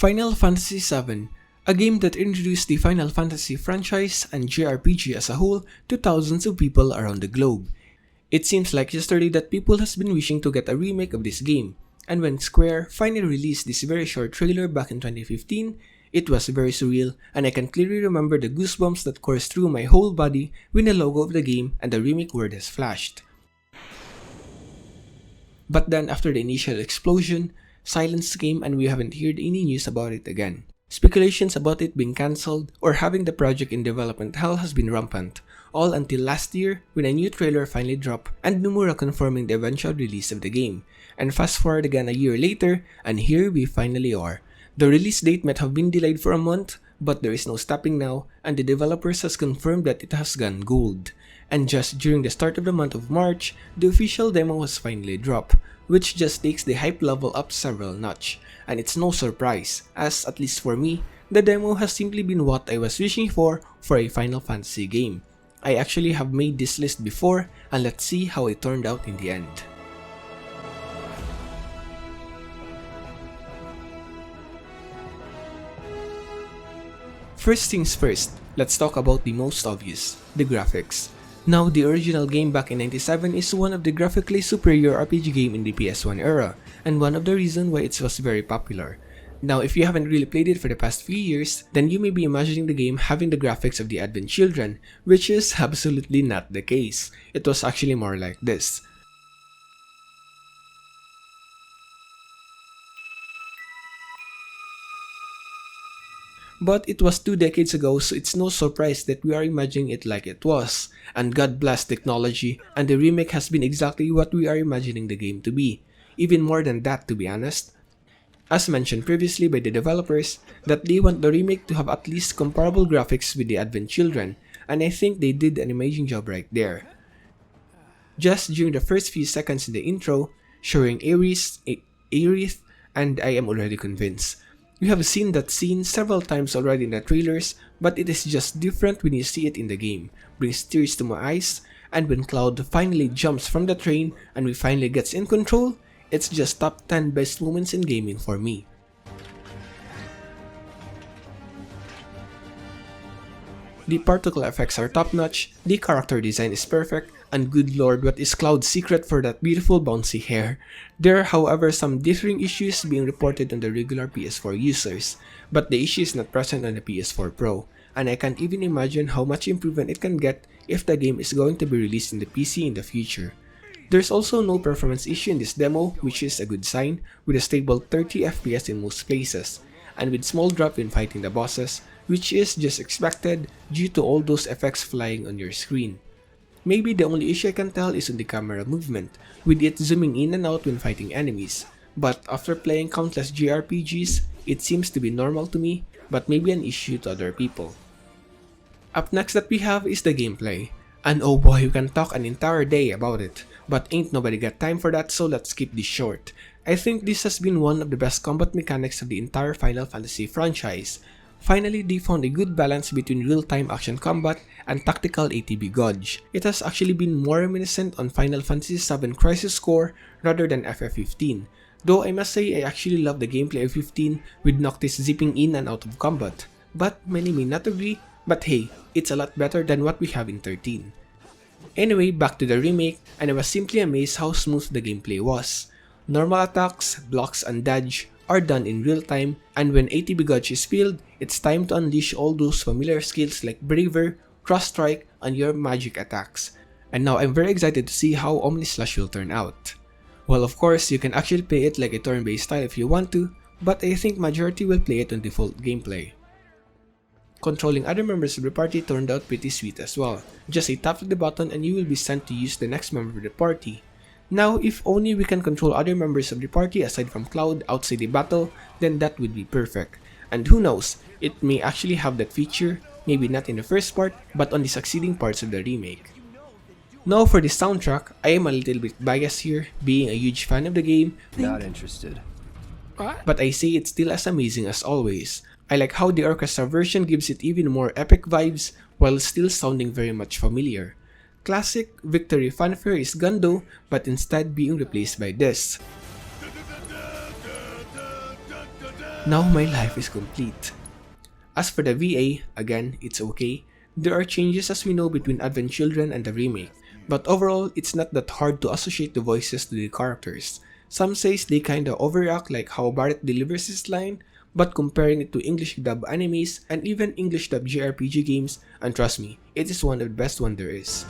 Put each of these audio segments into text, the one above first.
Final Fantasy VII, a game that introduced the Final Fantasy franchise and JRPG as a whole to thousands of people around the globe. It seems like yesterday that people has been wishing to get a remake of this game, and when Square finally released this very short trailer back in 2015, it was very surreal, and I can clearly remember the goosebumps that coursed through my whole body when the logo of the game and the remake word has flashed. But then after the initial explosion, silence came and we haven't heard any news about it again. Speculations about it being cancelled or having the project in development hell has been rampant, all until last year when a new trailer finally dropped and Nomura confirming the eventual release of the game. And fast forward again a year later, and here we finally are. The release date might have been delayed for a month, but there is no stopping now, and the developers has confirmed that it has gone gold. And just during the start of the month of March, the official demo was finally dropped, which just takes the hype level up several notch. And it's no surprise, as at least for me, the demo has simply been what I was wishing for a Final Fantasy game. I actually have made this list before, and let's see how it turned out in the end. First things first, let's talk about the most obvious, the graphics. Now, the original game back in 97 is one of the graphically superior RPG game in the PS1 era, and one of the reasons why it was very popular. Now, if you haven't really played it for the past few years, then you may be imagining the game having the graphics of the Advent Children, which is absolutely not the case. It was actually more like this. But it was 2 decades ago, so it's no surprise that we are imagining it like it was. And God bless technology, and the remake has been exactly what we are imagining the game to be. Even more than that, to be honest. As mentioned previously by the developers, that they want the remake to have at least comparable graphics with the Advent Children, and I think they did an amazing job right there. Just during the first few seconds in the intro, showing Aerith, and I am already convinced. You have seen that scene several times already in the trailers, but it is just different when you see it in the game, brings tears to my eyes, and when Cloud finally jumps from the train and we finally gets in control, it's just top 10 best moments in gaming for me. The particle effects are top notch, the character design is perfect, and good lord, what is Cloud's secret for that beautiful bouncy hair? There are however some differing issues being reported on the regular PS4 users, but the issue is not present on the PS4 Pro, and I can't even imagine how much improvement it can get if the game is going to be released in the PC in the future. There's also no performance issue in this demo, which is a good sign, with a stable 30 FPS in most places, and with small drop when fighting the bosses, which is just expected due to all those effects flying on your screen. Maybe the only issue I can tell is on the camera movement, with it zooming in and out when fighting enemies, but after playing countless JRPGs, it seems to be normal to me, but maybe an issue to other people. Up next that we have is the gameplay, and oh boy, we can talk an entire day about it, but ain't nobody got time for that, so let's keep this short. I think this has been one of the best combat mechanics of the entire Final Fantasy franchise. Finally, they found a good balance between real-time action combat and tactical ATB dodge. It has actually been more reminiscent on Final Fantasy VII Crisis Core rather than FF15, though I must say I actually love the gameplay of 15 with Noctis zipping in and out of combat. But many may not agree, but hey, it's a lot better than what we have in 13. Anyway, back to the remake, and I was simply amazed how smooth the gameplay was. Normal attacks, blocks, and dodge are done in real time, and when ATB Gauge is filled, it's time to unleash all those familiar skills like Braver, Cross Strike, and your magic attacks. And now I'm very excited to see how Omnislash will turn out. Well, of course, you can actually play it like a turn-based style if you want to, but I think majority will play it on default gameplay. Controlling other members of the party turned out pretty sweet as well. Just a tap of the button and you will be sent to use the next member of the party. Now, if only we can control other members of the party aside from Cloud outside the battle, then that would be perfect. And who knows, it may actually have that feature, maybe not in the first part, but on the succeeding parts of the remake. Now for the soundtrack, I am a little bit biased here, being a huge fan of the game. Not interested. But I say it's still as amazing as always. I like how the orchestra version gives it even more epic vibes while still sounding very much familiar. Classic victory fanfare is gone though, but instead being replaced by this. Now my life is complete. As for the VA, again, it's okay. There are changes as we know between Advent Children and the remake, but overall, it's not that hard to associate the voices to the characters. Some says they kinda overact like how Barrett delivers his line, but comparing it to English dub animes and even English dub JRPG games, and trust me, it is one of the best one there is.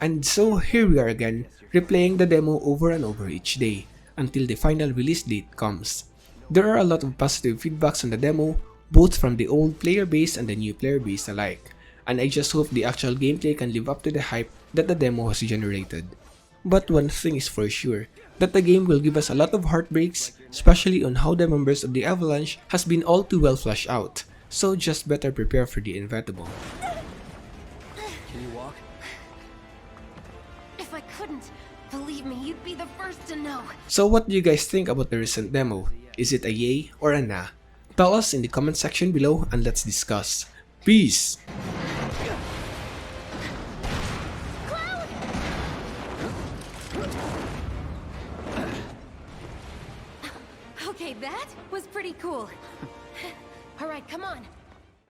And so here we are again, replaying the demo over and over each day, until the final release date comes. There are a lot of positive feedbacks on the demo, both from the old player base and the new player base alike, and I just hope the actual gameplay can live up to the hype that the demo has generated. But one thing is for sure, that the game will give us a lot of heartbreaks, especially on how the members of the Avalanche has been all too well fleshed out, so just better prepare for the inevitable. Can you walk? If I couldn't, believe me, you'd be the first to know. So what do you guys think about the recent demo? Is it a yay or a nah? Tell us in the comment section below and let's discuss. Peace! Okay, that was pretty cool. Alright, come on.